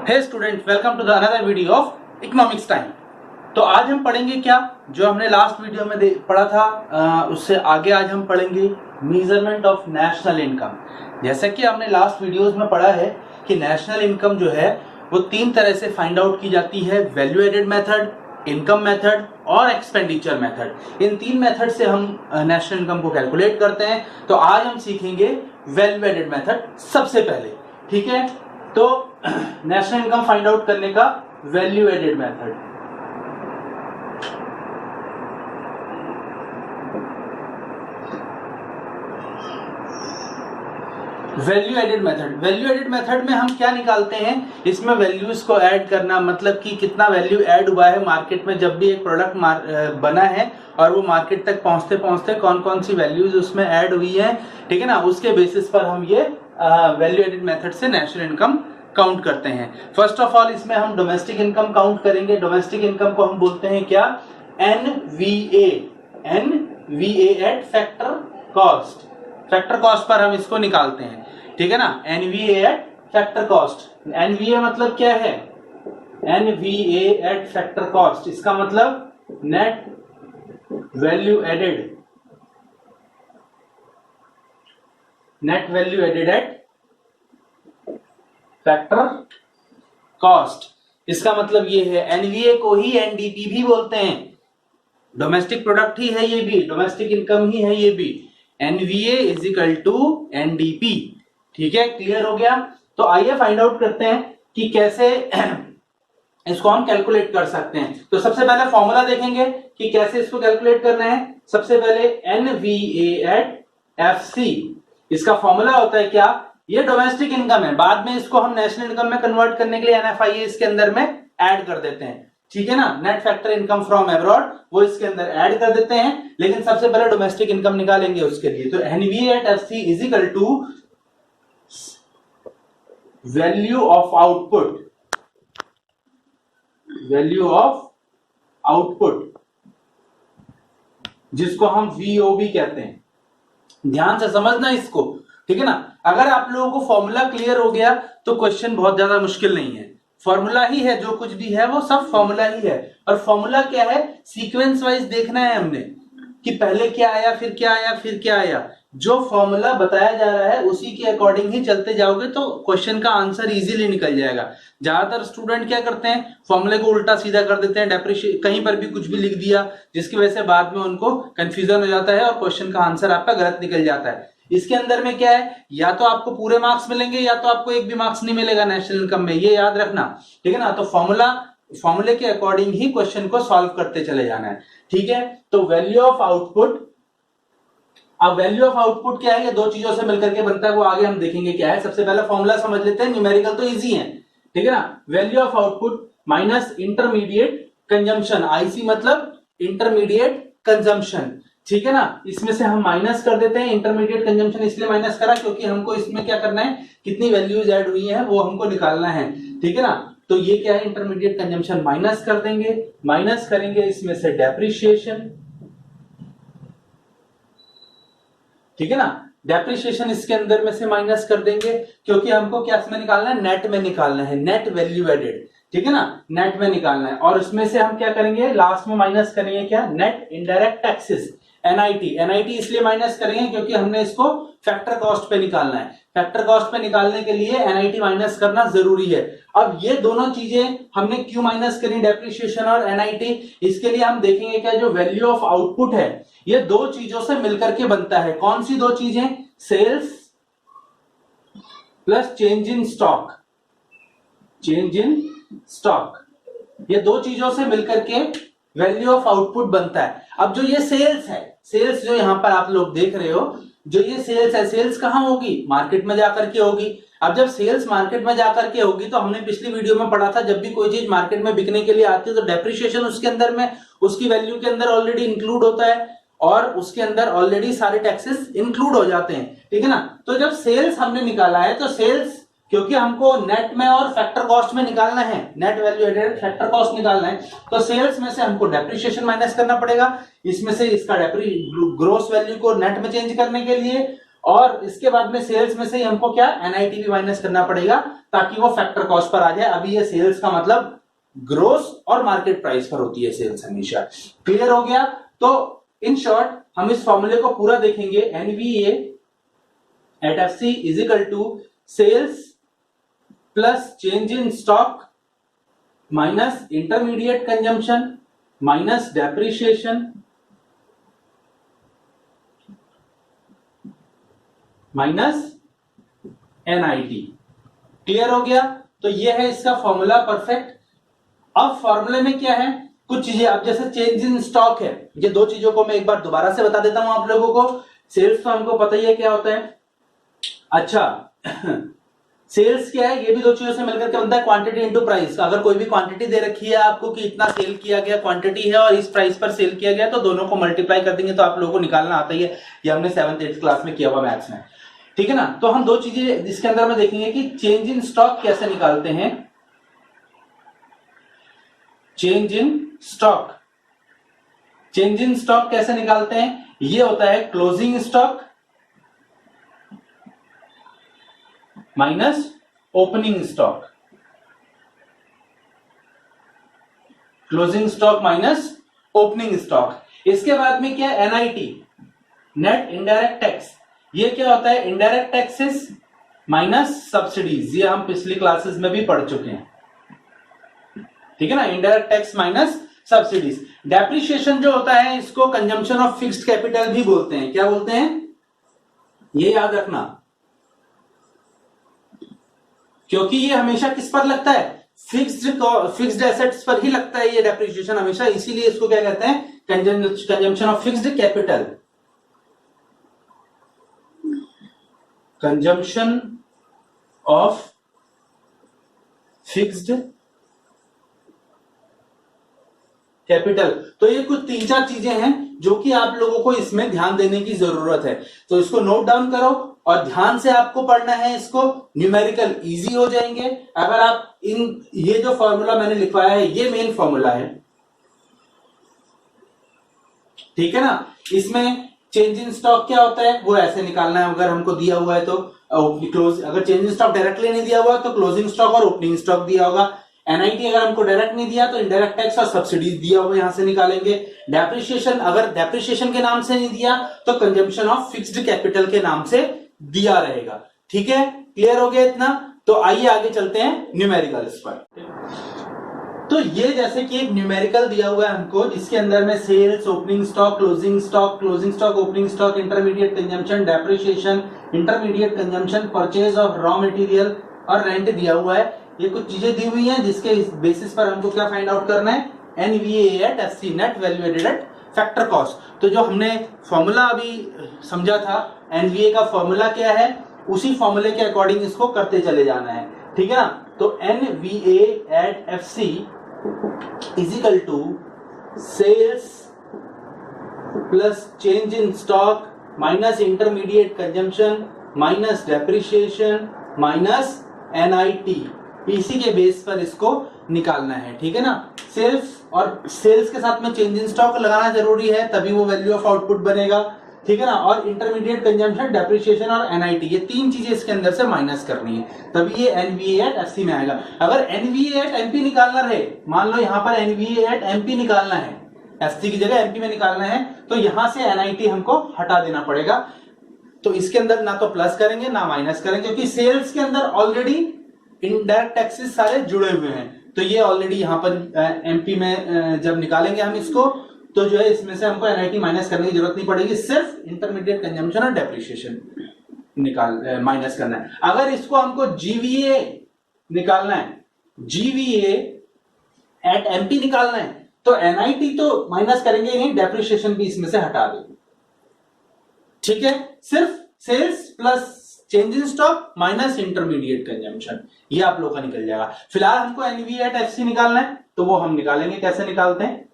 Hey student, welcome to the another video of economics time. तो आज हम पढ़ेंगे क्या जो हमने लास्ट वीडियो में पढ़ा था, उससे आगे आज हम पढ़ेंगे मेजरमेंट ऑफ नेशनल इनकम। जैसा कि हमने लास्ट वीडियोस में पढ़ा है कि नेशनल इनकम जो है वो तीन तरह से फाइंड आउट की जाती है, value added method, income method और एक्सपेंडिचर मेथड। इन तीन मेथड से हम नेशनल इनकम को कैलकुलेट करते हैं। तो आज हम सीखेंगे वैल्यू एडेड मेथड सबसे पहले, ठीक है। तो नेशनल इनकम फाइंड आउट करने का value added method. Value added method में हम क्या निकालते हैं, इसमें वैल्यूज को ऐड करना, मतलब कि कितना वैल्यू ऐड हुआ है मार्केट में। जब भी एक प्रोडक्ट बना है और वो मार्केट तक पहुंचते पहुंचते कौन कौन सी वैल्यूज उसमें ऐड हुई है, ठीक है ना, उसके बेसिस पर हम ये वैल्यू एडेड मेथड से नेशनल इनकम काउंट करते हैं। फर्स्ट ऑफ ऑल इसमें हम डोमेस्टिक इनकम काउंट करेंगे। डोमेस्टिक इनकम को हम बोलते हैं क्या, NVA at factor cost. Factor cost पर हम इसको निकालते हैं, ठीक है ना, NVA at factor cost. NVA मतलब क्या है, एनवीए एट फैक्टर कॉस्ट, इसका मतलब net value added at factor cost. इसका मतलब ये है, एनवीए को ही एनडीपी भी बोलते हैं। डोमेस्टिक प्रोडक्ट ही है ये भी, डोमेस्टिक इनकम ही है ये भी। NVA is equal to NDP, ठीक है, क्लियर हो गया। तो आइए फाइंड आउट करते हैं कि कैसे इसको हम कैलकुलेट कर सकते हैं। तो सबसे पहले फॉर्मूला देखेंगे कि कैसे इसको कैलकुलेट करना है। सबसे पहले एनवीए एट एफसी, इसका फॉर्मूला होता है क्या, ये डोमेस्टिक इनकम है, बाद में इसको हम नेशनल इनकम में कन्वर्ट करने के लिए एनएफआईए इसके अंदर में ऐड कर देते हैं, ठीक है ना, net factor income from abroad, वो इसके अंदर ऐड कर देते हैं। लेकिन सबसे पहले डोमेस्टिक इनकम निकालेंगे उसके लिए। तो NVA at FC is equal to value of output, जिसको हम वीओबी कहते हैं। ध्यान से समझना इसको, ठीक है ना। अगर आप लोगों को फॉर्मूला क्लियर हो गया तो क्वेश्चन बहुत ज्यादा मुश्किल नहीं है। फॉर्मूला ही है, जो कुछ भी है वो सब फॉर्मूला ही है। और फॉर्मूला क्या है, सीक्वेंस वाइज देखना है हमने कि पहले क्या आया, फिर क्या आया, फिर क्या आया। जो फॉर्मूला बताया जा रहा है उसी के अकॉर्डिंग ही चलते जाओगे तो क्वेश्चन का आंसर इजीली निकल जाएगा। ज्यादातर स्टूडेंट क्या करते हैं, फॉर्मूले को उल्टा सीधा कर देते हैं, डेप्रिशिएट कहीं पर भी कुछ भी लिख दिया, जिसकी वजह से बाद में उनको कंफ्यूजन हो जाता है और क्वेश्चन का आंसर आपका गलत निकल जाता है। इसके अंदर में क्या है, या तो आपको पूरे मार्क्स मिलेंगे या तो आपको एक भी मार्क्स नहीं मिलेगा नेशनल इनकम में, ये याद रखना, ठीक है ना। तो फॉर्मूले के अकॉर्डिंग ही क्वेश्चन को सॉल्व करते चले जाना है, ठीक है। तो वैल्यू ऑफ आउटपुट, अब वैल्यू ऑफ आउटपुट क्या है, ये दो चीजों से मिलकर के बनता है, वो आगे हम देखेंगे क्या है। सबसे पहले फॉर्मूला समझ लेते हैं, न्यूमेरिकल तो इजी है, ठीक है ना। Value of output minus intermediate consumption, IC मतलब इंटरमीडिएट कंजम्पशन, ठीक है ना। इसमें से हम माइनस कर देते हैं। इंटरमीडिएट कंजम्पशन इसलिए माइनस करा क्योंकि हमको इसमें क्या करना है, कितनी वैल्यूज ऐड हुई है वो हमको निकालना है, ठीक है ना। तो ये क्या है, इंटरमीडिएट कंजम्पशन माइनस कर देंगे, माइनस करेंगे इसमें से डेप्रिशिएशन, ठीक है ना। डेप्रिशिएशन इसके अंदर में से माइनस कर देंगे क्योंकि हमको क्या इसमें निकालना है, नेट में निकालना है, नेट वैल्यू एडेड, ठीक है ना, नेट में निकालना है। और उसमें से हम क्या करेंगे, लास्ट में माइनस करेंगे क्या, नेट इनडायरेक्ट टैक्सेस, एनआईटी इसलिए माइनस करेंगे क्योंकि हमने इसको फैक्टर कॉस्ट पे निकालना है। फैक्टर कॉस्ट पे निकालने के लिए एनआईटी माइनस करना जरूरी है। अब ये दोनों चीजें हमने क्यों माइनस करी, डेप्रिशिएशन और एनआईटी, इसके लिए हम देखेंगे क्या, जो वैल्यू ऑफ आउटपुट है ये दो चीजों से मिलकर के बनता है। कौन सी दो चीजें, sales plus change in stock, ये दो चीजों से मिलकर के वैल्यू ऑफ आउटपुट बनता है। अब जो ये सेल्स है, सेल्स जो यहां पर आप लोग देख रहे हो, जो ये सेल्स है, सेल्स कहां होगी, मार्केट में जाकर के होगी। अब जब सेल्स मार्केट में जाकर के होगी तो हमने पिछली वीडियो में पढ़ा था, जब भी कोई चीज मार्केट में बिकने के लिए आती है तो डेप्रिशिएशन उसके अंदर में, उसकी वैल्यू के अंदर ऑलरेडी इंक्लूड होता है और उसके अंदर ऑलरेडी सारे टैक्सेस इंक्लूड हो जाते हैं, ठीक है ना। तो जब सेल्स हमने निकाला है तो सेल्स, क्योंकि हमको नेट में और फैक्टर कॉस्ट में निकालना है, net value added factor cost निकालना है, तो सेल्स में से हमको डेप्रिशिएशन माइनस करना पड़ेगा, इसमें से इसका ग्रोस वैल्यू को नेट में चेंज करने के लिए, और इसके बाद में सेल्स में से ही हमको क्या एनआईटी भी माइनस करना पड़ेगा ताकि वो फैक्टर कॉस्ट पर आ जाए। अभी ये सेल्स का मतलब ग्रोस और मार्केट प्राइस पर होती है सेल्स हमेशा। क्लियर हो गया? तो इन शॉर्ट हम इस फॉर्मूले को पूरा देखेंगे। NVA at FC is equal to sales plus change in stock minus intermediate consumption minus depreciation minus NIT. Clear हो गया? तो ये है इसका फॉर्मूला परफेक्ट। अब फॉर्मूले में क्या है, कुछ चीजें, अब जैसे चेंज इन स्टॉक है, ये दो चीजों को मैं एक बार दोबारा से बता देता हूं आप लोगों को। सेल्स तो हमको पता ही है क्या होता है। अच्छा सेल्स क्या है, ये भी दो चीजों से मिलकर के बनता है, क्वांटिटी इनटू प्राइस। अगर कोई भी क्वांटिटी दे रखी है आपको कि इतना सेल किया गया क्वांटिटी है और इस प्राइस पर सेल किया गया, तो दोनों को मल्टीप्लाई कर देंगे तो आप लोगों को निकालना आता ही है। ये हमने 7th 8th क्लास में किया हुआ मैथ्स में, ठीक है ना। तो हम दो चीजें इसके अंदर में देखेंगे कि चेंज इन स्टॉक कैसे निकालते हैं। Change in stock, change in stock कैसे निकालते हैं, ये होता है closing stock minus opening stock. Closing stock minus opening stock. इसके बाद में क्या है, एनआईटी नेट इनडायरेक्ट टैक्स। ये क्या होता है, इनडायरेक्ट टैक्सेस माइनस सब्सिडीज। ये हम पिछली क्लासेस में भी पढ़ चुके हैं, ठीक है ना। Indirect tax minus subsidies. Depreciation जो होता है इसको कंजम्पशन ऑफ फिक्स्ड कैपिटल भी बोलते हैं। क्या बोलते हैं, ये याद रखना, क्योंकि ये हमेशा किस पर लगता है, फिक्स्ड एसेट्स पर ही लगता है ये डेप्रिसिएशन हमेशा। इसीलिए इसको क्या कहते हैं, consumption of fixed capital. Consumption of fixed capital. तो ये कुछ 3-4 चीजें हैं जो कि आप लोगों को इसमें ध्यान देने की जरूरत है। तो इसको नोट डाउन करो और ध्यान से आपको पढ़ना है इसको। न्यूमेरिकल इजी हो जाएंगे अगर आप ये जो फॉर्मूला मैंने लिखवाया है ये मेन फॉर्मूला है, ठीक है ना। इसमें चेंज इन स्टॉक क्या होता है वो ऐसे निकालना है अगर हमको दिया हुआ है तो। अगर चेंज इन स्टॉक डायरेक्टली नहीं दिया हुआ तो क्लोजिंग स्टॉक और ओपनिंग स्टॉक दिया होगा। एनआईटी अगर हमको डायरेक्ट नहीं दिया तो इनडायरेक्ट टैक्स और सब्सिडीज दिया होगा, यहां से निकालेंगे। डेप्रिसिएशन अगर डेप्रिसिएशन के नाम से नहीं दिया तो कंजम्पशन ऑफ फिक्स्ड कैपिटल के नाम से दिया रहेगा, ठीक है। क्लियर हो गया इतना? तो आइए आगे चलते हैं न्यूमेरिकल्स पर। तो ये जैसे कि एक न्यूमेरिकल दिया हुआ है हमको जिसके अंदर में sales, opening stock, closing stock, opening stock, intermediate consumption, depreciation, intermediate consumption, purchase of raw material और रेंट दिया हुआ है। ये कुछ चीजें दी हुई हैं जिसके बेसिस पर हमको क्या फाइंड आउट करना है, NVA at FC net value added at factor cost. तो जो हमने फॉर्मूला अभी समझा था, एनवीए का फॉर्मूला क्या है, उसी फॉर्मूले के अकॉर्डिंग इसको करते चले जाना है, ठीक है ना। तो NVA at FC is equal to sales plus change in stock minus intermediate consumption minus depreciation minus NIT. इसी के बेस पर इसको निकालना है, ठीक है ना। सेल्स के साथ में चेंज इन स्टॉक लगाना जरूरी है तभी वो वैल्यू ऑफ आउटपुट बनेगा, ठीक है ना। और इंटरमीडिएट कंजम्पशन, डेप्रिसिएशन और एनआईटी, ये 3 चीजें इसके अंदर से माइनस करनी है तभी ये एनवीए एट एफसी में आएगा। अगर एनवीए एट एमपी निकालना रहे, मान लो यहां पर एनवीए एट एमपी निकालना है, एफसी की जगह एमपी में निकालना है, तो यहां से एनआईटी हमको हटा देना पड़ेगा। तो इसके अंदर ना तो प्लस करेंगे ना माइनस करेंगे, क्योंकि सेल्स के अंदर ऑलरेडी इनडायरेक्ट टैक्सेस सारे जुड़े हुए हैं। तो ये ऑलरेडी यहां पर एमपी में जब निकालेंगे हम इसको तो जो है इसमें से हमको एनआईटी माइनस करने की जरूरत नहीं पड़ेगी, सिर्फ इंटरमीडिएट कंजम्पशन और डेप्रिसिएशन माइनस करना है। अगर इसको हमको जीवीए निकालना है, जीवीए एट एमपी निकालना है, तो एनआईटी तो माइनस करेंगे नहीं, डेप्रिसिएशन भी इसमें से हटा देंगे, ठीक है। सिर्फ sales plus change in stock minus intermediate consumption, ये आप लोग का निकल जाएगा। फिलहाल हमको एनवीए एट एफसी निकालना है तो वो हम निकालेंगे, कैसे निकालते हैं,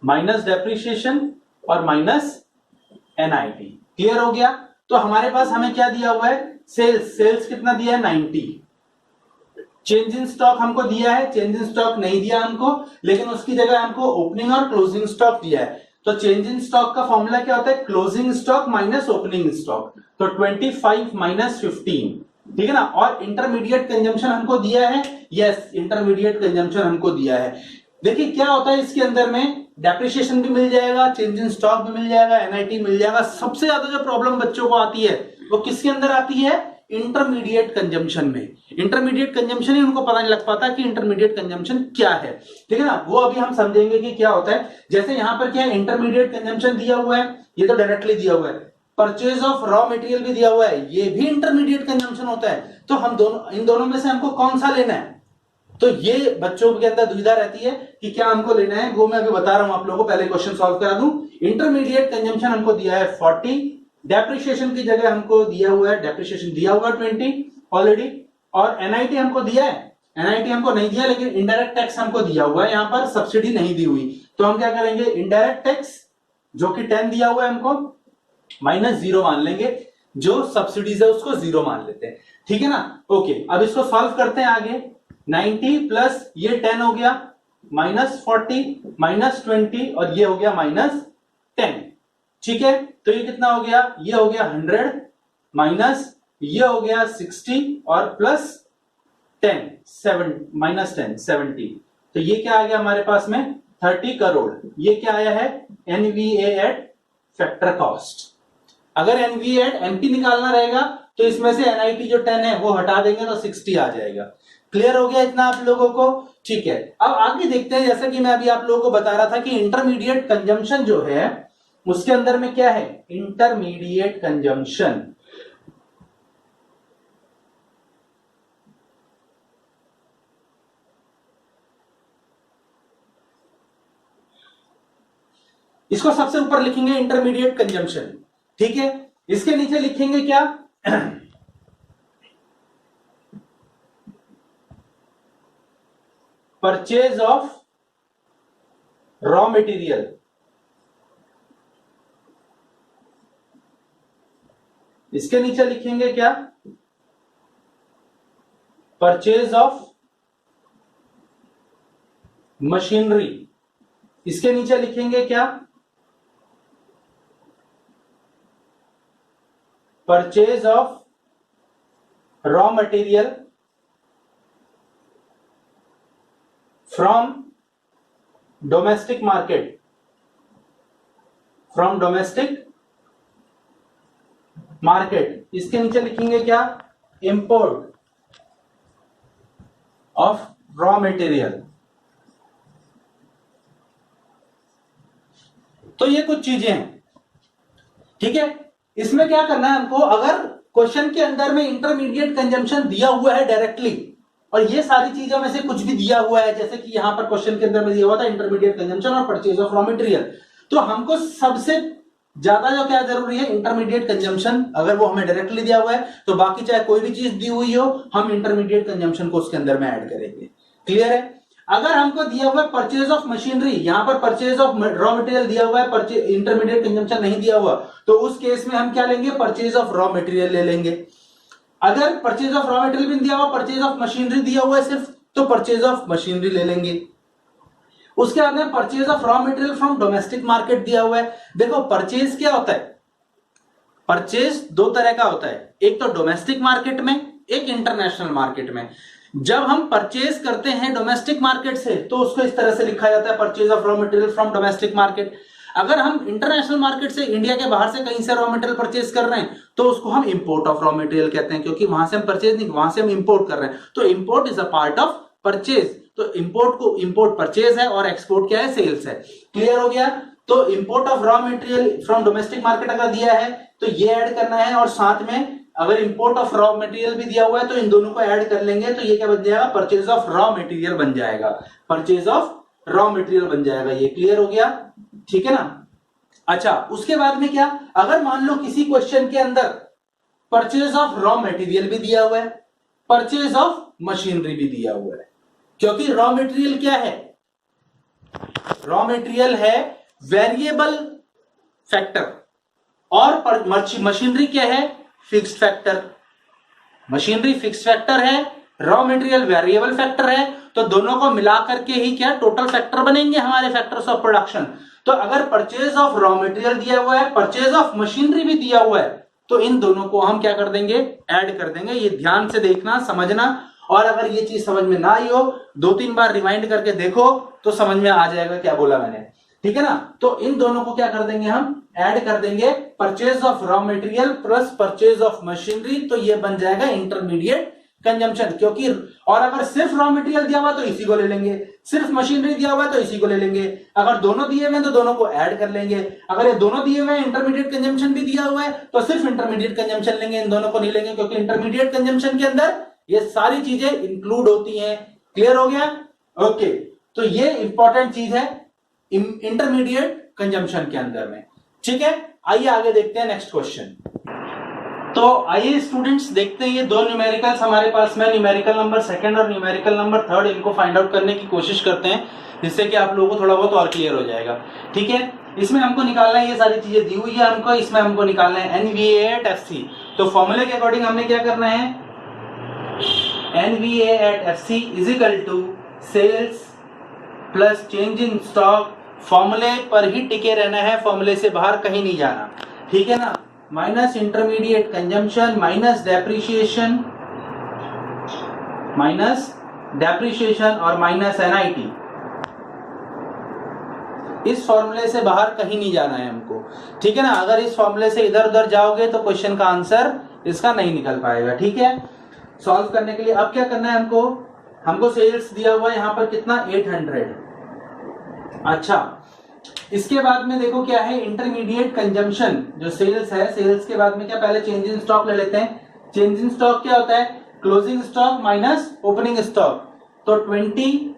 माइनस डेप्रिसिएशन और माइनस एनआईटी। क्लियर हो गया? तो हमारे पास हमें क्या दिया हुआ है, सेल्स कितना दिया है, 90। चेंज इन स्टॉक हमको दिया है, चेंज इन स्टॉक नहीं दिया हमको, लेकिन उसकी जगह हमको ओपनिंग और क्लोजिंग स्टॉक दिया है। तो चेंज इन स्टॉक का फॉर्मूला क्या होता है, closing stock minus opening stock, तो 25 माइनस 15, ठीक है ना। और इंटरमीडिएट कंजम्पशन हमको दिया है, यस इंटरमीडिएट कंजम्पशन हमको दिया है। देखिए क्या होता है इसके अंदर में, डेप्रिसिएशन भी मिल जाएगा, चेंज इन स्टॉक भी मिल जाएगा, एनआईटी मिल जाएगा। सबसे ज्यादा जो प्रॉब्लम बच्चों को आती है वो किसके अंदर आती है, इंटरमीडिएट कंजम्पशन में। इंटरमीडिएट कंजम्पशन ही उनको पता नहीं लग पाता कि इंटरमीडिएट कंजम्पशन क्या है, ठीक है ना। वो अभी हम समझेंगे कि क्या होता है। जैसे यहां पर क्या है, इंटरमीडिएट कंजम्पशन दिया हुआ है, ये तो डायरेक्टली दिया हुआ है। परचेज ऑफ रॉ मटेरियल भी दिया हुआ है, ये भी इंटरमीडिएट कंजम्पशन होता है। तो हम दोनों, इन दोनों में से हमको कौन सा लेना है, तो ये बच्चों के अंदर दुविधा रहती है कि क्या हमको लेना है। वो मैं अभी बता रहा हूं आप लोगों को, पहले क्वेश्चन सॉल्व करा दूं। इंटरमीडिएट कंजम्पशन हमको दिया है 40, डेप्रिसिएशन की जगह हमको दिया हुआ है, डेप्रिसिएशन दिया हुआ 20 ऑलरेडी, और एनआईटी हमको दिया है, एनआईटी हमको नहीं दिया, लेकिन इनडायरेक्ट टैक्स हमको दिया हुआ है, यहां पर सब्सिडी नहीं दी हुई। तो हम क्या करेंगे, इनडायरेक्ट टैक्स जो कि 10 दिया हुआ है हमको माइनस 0 मान लेंगे, जो सब्सिडीज है उसको 0 मान लेते हैं, ठीक है ना। ओके, अब इसको सॉल्व करते हैं आगे। 90 प्लस ये 10 हो गया, माइनस 40 माइनस 20 और ये हो गया माइनस 10, ठीक है। तो ये कितना हो गया, ये हो गया 100 माइनस ये हो गया 60 और प्लस 10 7 माइनस 10 70, तो ये क्या आ गया हमारे पास में 30 करोड़। ये क्या आया है, एनवीए एट फैक्टर कॉस्ट। अगर एनवीए एट एमपी निकालना रहेगा तो इसमें से एनआईटी जो 10 है वो हटा देंगे तो 60 आ जाएगा। क्लियर हो गया इतना आप लोगों को, ठीक है। अब आगे देखते हैं, जैसा कि मैं अभी आप लोगों को बता रहा था कि इंटरमीडिएट कंजम्पशन जो है उसके अंदर में क्या है, इंटरमीडिएट कंजम्पशन इसको सबसे ऊपर लिखेंगे इंटरमीडिएट कंजम्पशन, ठीक है। इसके नीचे लिखेंगे क्या, परचेज ऑफ रॉ मटेरियल, इसके नीचे लिखेंगे क्या, परचेज ऑफ मशीनरी, इसके नीचे लिखेंगे क्या, purchase of raw material from domestic market, from domestic market. इसके नीचे लिखेंगे क्या, इंपोर्ट ऑफ रॉ मटेरियल। तो ये कुछ चीजें हैं, ठीक है। इसमें क्या करना है हमको, अगर क्वेश्चन के अंदर में इंटरमीडिएट कंजम्पशन दिया हुआ है डायरेक्टली और ये सारी चीजों में से कुछ भी दिया हुआ है, जैसे कि यहां पर क्वेश्चन के अंदर में दिया हुआ था इंटरमीडिएट कंजम्पशन और परचेज ऑफ रॉ मटेरियल, तो हमको सबसे ज्यादा जो क्या जरूरी है, इंटरमीडिएट कंजम्पशन। अगर वो हमें डायरेक्टली दिया हुआ है तो बाकी चाहे कोई भी चीज दी हुई हो हम इंटरमीडिएट कंजम्पशन को उसके अंदर में ऐड करेंगे। क्लियर है। अगर हमको दिया हुआ है परचेज ऑफ मशीनरी, यहां पर परचेज ऑफ रॉ मटेरियल दिया हुआ है, परचेज इंटरमीडिएट कंजम्पशन नहीं दिया हुआ, तो उस केस में हम क्या लेंगे, परचेज ऑफ रॉ मटेरियल ले लेंगे। अगर परचेज ऑफ रॉ मटेरियल भी दिया हुआ, परचेज ऑफ मशीनरी दिया हुआ है सिर्फ, तो परचेज ऑफ मशीनरी ले लेंगे। उसके बाद में purchase of raw material from domestic market दिया हुआ है। देखो परचेज क्या होता है, परचेज दो तरह का होता है, एक तो डोमेस्टिक मार्केट में, एक इंटरनेशनल मार्केट में। जब हम परचेज करते हैं डोमेस्टिक मार्केट से तो उसको इस तरह से लिखा जाता है, purchase of raw material from domestic market. अगर हम इंटरनेशनल मार्केट से, इंडिया के बाहर से कहीं से रॉ मटेरियल परचेज कर रहे हैं तो उसको हम इंपोर्ट ऑफ रॉ मटेरियल कहते हैं, क्योंकि वहां से हम परचेज नहीं, वहां से हम इंपोर्ट कर रहे हैं। तो import is a part of purchase. तो इंपोर्ट को, इंपोर्ट परचेज है और एक्सपोर्ट क्या है, सेल्स है। क्लियर हो गया। तो import of raw material from domestic market अगर दिया है तो ये ऐड करना है, और साथ में अगर इंपोर्ट ऑफ रॉ मटेरियल भी दिया हुआ है तो इन दोनों को ऐड कर लेंगे, तो ये क्या बन जाएगा, परचेज ऑफ रॉ मटेरियल बन जाएगा, परचेज ऑफ रॉ मटेरियल बन जाएगा। ये क्लियर हो गया, ठीक है ना। अच्छा, उसके बाद में क्या, अगर मान लो किसी क्वेश्चन के अंदर परचेज ऑफ रॉ मटेरियल भी दिया हुआ है, परचेज ऑफ मशीनरी भी दिया हुआ है, क्योंकि रॉ मटेरियल क्या है, रॉ मटेरियल है वेरिएबल फैक्टर और मशीनरी क्या है, fixed factor. Machinery fixed factor है, रॉ मटेरियल वेरिएबल फैक्टर है, तो दोनों को मिलाकर के ही क्या टोटल फैक्टर बनेंगे हमारे फैक्टर्स ऑफ प्रोडक्शन। तो अगर परचेज ऑफ रॉ मटेरियल दिया हुआ है, परचेज ऑफ मशीनरी भी दिया हुआ है, तो इन दोनों को हम क्या कर देंगे, ऐड कर देंगे। ये ध्यान से देखना, समझना, और अगर ये चीज समझ में ना आई हो, 2-3 बार रिवाइंड करके देखो तो समझ में आ जाएगा क्या बोला मैंने, ठीक है ना। तो इन दोनों को क्या कर देंगे, हम ऐड कर देंगे, purchase of raw material plus purchase of machinery, तो ये बन जाएगा इंटरमीडिएट कंजम्पशन। क्योंकि और अगर सिर्फ रॉ मटेरियल दिया हुआ तो इसी को ले लेंगे, सिर्फ मशीनरी दिया हुआ तो इसी को ले लेंगे, अगर दोनों दिए हुए हैं तो दोनों को ऐड कर लेंगे, अगर ये दोनों दिए हुए हैं, इंटरमीडिएट कंजम्पशन भी दिया हुआ है, तो सिर्फ इंटरमीडिएट कंजम्पशन लेंगे, इन दोनों को नहीं लेंगे, क्योंकि इंटरमीडिएट कंजम्पशन के अंदर ये सारी चीजें इंक्लूड होती हैं। क्लियर हो गया? ओके, तो ये इंपॉर्टेंट चीज है इंटरमीडिएट कंजम्पशन के अंदर में, ठीक है। आइए आगे देखते हैं नेक्स्ट क्वेश्चन। तो आइए स्टूडेंट्स देखते हैं, ये दो न्यूमेरिकल्स हमारे पास में, न्यूमेरिकल नंबर सेकंड और न्यूमेरिकल नंबर थर्ड, इनको फाइंड आउट करने की कोशिश करते हैं, जिससे कि आप लोगों को थोड़ा बहुत और क्लियर हो जाएगा, ठीक है। इसमें हमको निकालना है, ये सारी चीजें दी हुई है हमको, इसमें हमको निकालना है NVA@FC। तो फॉर्मूले के अकॉर्डिंग हमने क्या करना है, NVA@FC is equal to sales plus change in stock, फॉर्मूले पर ही टिके रहना है, फॉर्मूले से बाहर कहीं नहीं जाना, ठीक है ना, minus intermediate consumption minus depreciation और माइनस NIT। इस फॉर्मूले से बाहर कहीं नहीं जाना है हमको, ठीक है ना। अगर इस फॉर्मूले से इधर उधर जाओगे तो क्वेश्चन का आंसर इसका नहीं निकल पाएगा, ठीक है। सॉल्व करने के लिए अब क्या करना है हमको सेल्स दिया हुआ है यहां पर कितना, 800। अच्छा, इसके बाद में देखो क्या है, इंटरमीडिएट कंजम्पशन जो सेल्स है, सेल्स के बाद में क्या, पहले चेंज इन स्टॉक ले लेते हैं। चेंज इन स्टॉक क्या होता है, closing stock minus opening stock, तो 20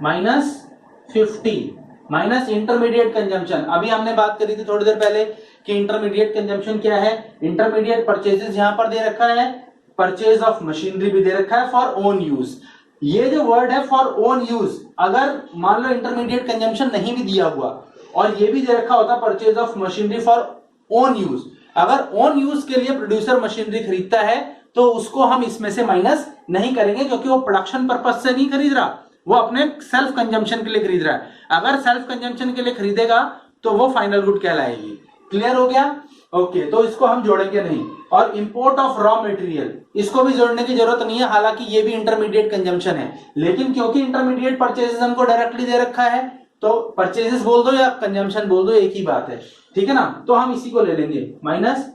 माइनस 50 माइनस इंटरमीडिएट कंजम्पशन। अभी हमने बात करी थी थोड़ी देर पहले कि इंटरमीडिएट कंजम्पशन क्या है, इंटरमीडिएट परचेजेस यहां पर दे रखा है, परचेज ऑफ मशीनरी भी दे रखा है फॉर ओन यूज। ये जो वर्ड है फॉर ओन यूज, अगर मान लो इंटरमीडिएट कंजम्पशन नहीं भी दिया हुआ और ये भी दे रखा होता purchase of machinery for own use, अगर ओन यूज के लिए प्रोड्यूसर मशीनरी खरीदता है तो उसको हम इसमें से माइनस नहीं करेंगे, क्योंकि वो प्रोडक्शन पर्पज से नहीं खरीद रहा, वो अपने सेल्फ कंजम्पशन के लिए खरीद रहा है। अगर सेल्फ कंजम्पशन के लिए खरीदेगा तो वो फाइनल गुड कहलाएगी। क्लियर हो गया? ओके, तो इसको हम जोड़ेंगे नहीं। और इंपोर्ट ऑफ रॉ मटेरियल, इसको भी जोड़ने की जरूरत नहीं है, हालांकि ये भी इंटरमीडिएट कंजम्पशन है, लेकिन क्योंकि इंटरमीडिएट परचेजेस हमको डायरेक्टली दे रखा है तो परचेजेस बोल दो या कंजम्पशन बोल दो, एक ही बात है, ठीक है ना। तो हम इसी को ले लेंगे, माइनस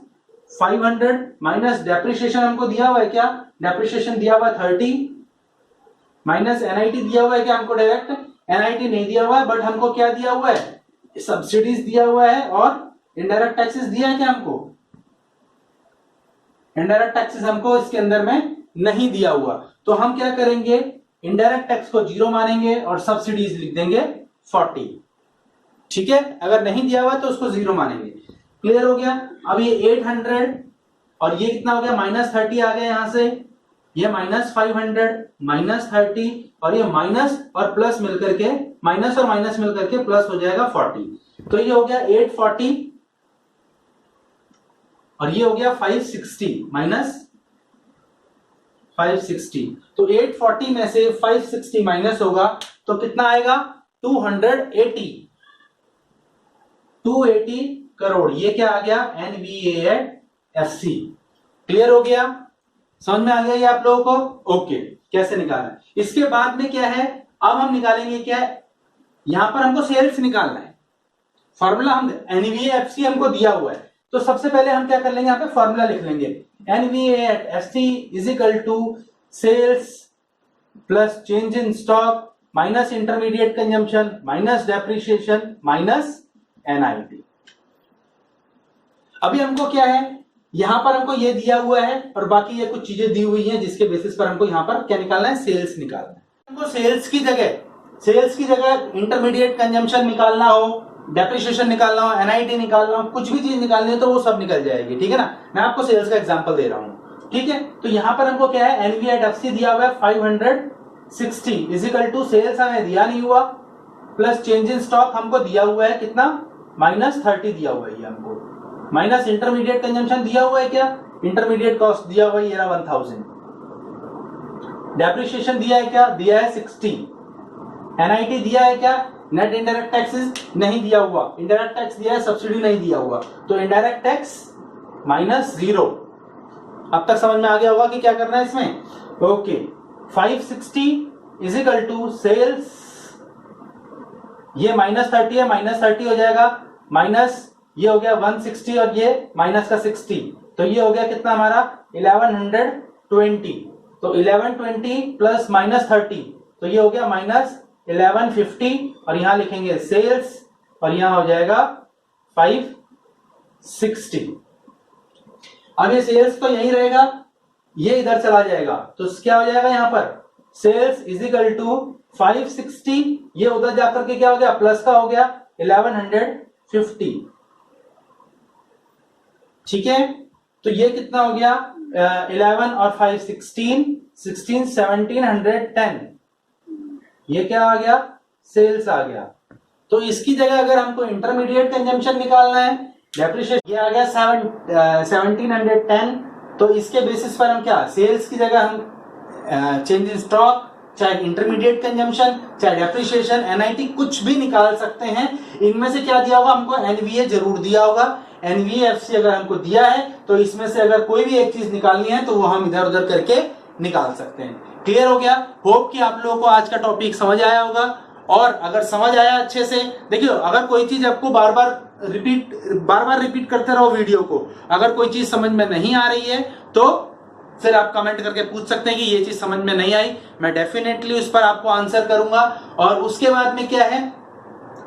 500 माइनस डेप्रिसिएशन हमको दिया हुआ है क्या, डेप्रिसिएशन दिया हुआ है 30, माइनस NIT दिया हुआ है क्या हमको, डायरेक्ट NIT नहीं दिया हुआ है, बट हमको क्या दिया हुआ है, सब्सिडीज दिया हुआ है, और इनडायरेक्ट टैक्सेस दिया है क्या हमको, इनडायरेक्ट टैक्सेस हमको इसके अंदर में नहीं दिया हुआ। तो हम क्या करेंगे, इनडायरेक्ट टैक्स को 0 मानेंगे और सब्सिडीज लिख देंगे 40, ठीक है। अगर नहीं दिया हुआ तो उसको 0 मानेंगे। क्लियर हो गया? अब ये 800 और ये कितना हो गया, माइनस 30 आ गया यहां से, ये माइनस 500 माइनस 30 और ये माइनस और प्लस मिलकर के, माइनस और माइनस मिलकर के प्लस हो जाएगा 40। तो ये हो गया 840 और ये हो गया 560 माइनस 560। तो 840 में से 560 माइनस होगा तो कितना आएगा, 280 करोड़। ये क्या आ गया, NVA@FC। क्लियर हो गया? समझ में आ गया ये आप लोगों को? ओके, कैसे निकालना है। इसके बाद में क्या है, अब हम निकालेंगे क्या है, यहां पर हमको सेल्स निकालना है। फॉर्मूला हम NVA@FC हमको दिया हुआ है, तो सबसे पहले हम क्या कर लेंगे, यहाँ पे फॉर्मूला लिख लेंगे, NVA@FC is equal to sales plus change in stock minus intermediate consumption minus depreciation minus NIT। अभी हमको क्या है, यहां पर हमको ये दिया हुआ है और बाकी ये कुछ चीजें दी हुई हैं जिसके बेसिस पर हमको यहां पर क्या निकालना है, सेल्स निकालना है। हमको सेल्स की जगह इंटरमीडिएट कंजम्पशन निकालना हो, डेप्रिसिएशन निकालना हो, NIT निकालना हो, कुछ भी चीज निकालनी हो तो वो सब निकल जाएगी, ठीक है ना। मैं आपको सेल्स का एग्जांपल दे रहा हूं, ठीक है। तो यहां पर हमको क्या है, NVA@FC दिया हुआ है 560 इज इक्वल टू सेल्स हमें दिया नहीं हुआ, प्लस चेंज इन स्टॉक हमको दिया हुआ है कितना, माइनस 30 दिया हुआ है ये हमको, माइनस इंटरमीडिएट कंजम्पशन दिया हुआ है क्या, इंटरमीडिएट कॉस्ट दिया हुआ है ये 1000, डेप्रिसिएशन दिया है क्या, दिया है 60, NIT दिया है क्या, नेट इनडायरेक्ट टैक्सेस नहीं दिया हुआ, इनडायरेक्ट टैक्स दिया है, सब्सिडी नहीं दिया हुआ, तो इनडायरेक्ट टैक्स माइनस 0। अब तक समझ में आ गया होगा कि क्या करना है इसमें। Okay, 560 is equal to sales, ये -30 है, -30 हो जाएगा, माइनस ये हो गया 160 और ये माइनस का 60, तो ये हो गया कितना हमारा 1120। तो 1120 प्लस -30, तो ये हो गया -1150, और यहां लिखेंगे सेल्स और यहां हो जाएगा 560। अब ये सेल्स तो यही रहेगा, ये इधर चला जाएगा, तो क्या हो जाएगा यहां पर सेल्स इज इक्वल टू 560, ये उधर जाकर के क्या हो गया प्लस का हो गया 1150। ठीक है, तो ये कितना हो गया 11 और 5 16, 1710, ये क्या आ गया सेल्स आ गया। तो इसकी जगह अगर हमको इंटरमीडिएट कंजम्पशन निकालना है, डेप्रिसिएशन, ये आ गया 1710, तो इसके बेसिस पर हम क्या सेल्स की जगह हम चेंज इन स्टॉक, चाहे इंटरमीडिएट कंजम्पशन, चाहे डेप्रिसिएशन, एनआईटी कुछ भी निकाल सकते हैं। इनमें से क्या दिया होगा हमको, एनवीए जरूर दिया होगा, एनवीएफसी अगर हमको दिया है तो इसमें से अगर कोई भी एक चीज निकालनी है तो वो हम इधर उधर करके निकाल सकते हैं। क्लियर हो गया? होप कि आप लोगों को आज का टॉपिक समझ आया होगा, और अगर समझ आया अच्छे से, देखियो अगर कोई चीज आपको बार बार रिपीट करते रहो वीडियो को, अगर कोई चीज समझ में नहीं आ रही है तो फिर आप कमेंट करके पूछ सकते हैं कि ये चीज समझ में नहीं आई, मैं डेफिनेटली उस पर आपको आंसर करूंगा। और उसके बाद में क्या है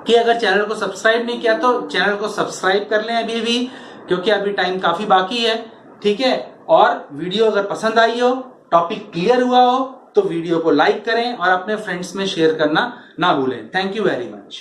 कि अगर चैनल को सब्सक्राइब नहीं किया तो चैनल को सब्सक्राइब कर लें अभी भी, क्योंकि अभी टाइम काफी बाकी है। ठीक है, और वीडियो अगर पसंद आई हो, टॉपिक क्लियर हुआ हो, तो वीडियो को लाइक करें और अपने फ्रेंड्स में शेयर करना ना भूलें। Thank you very much.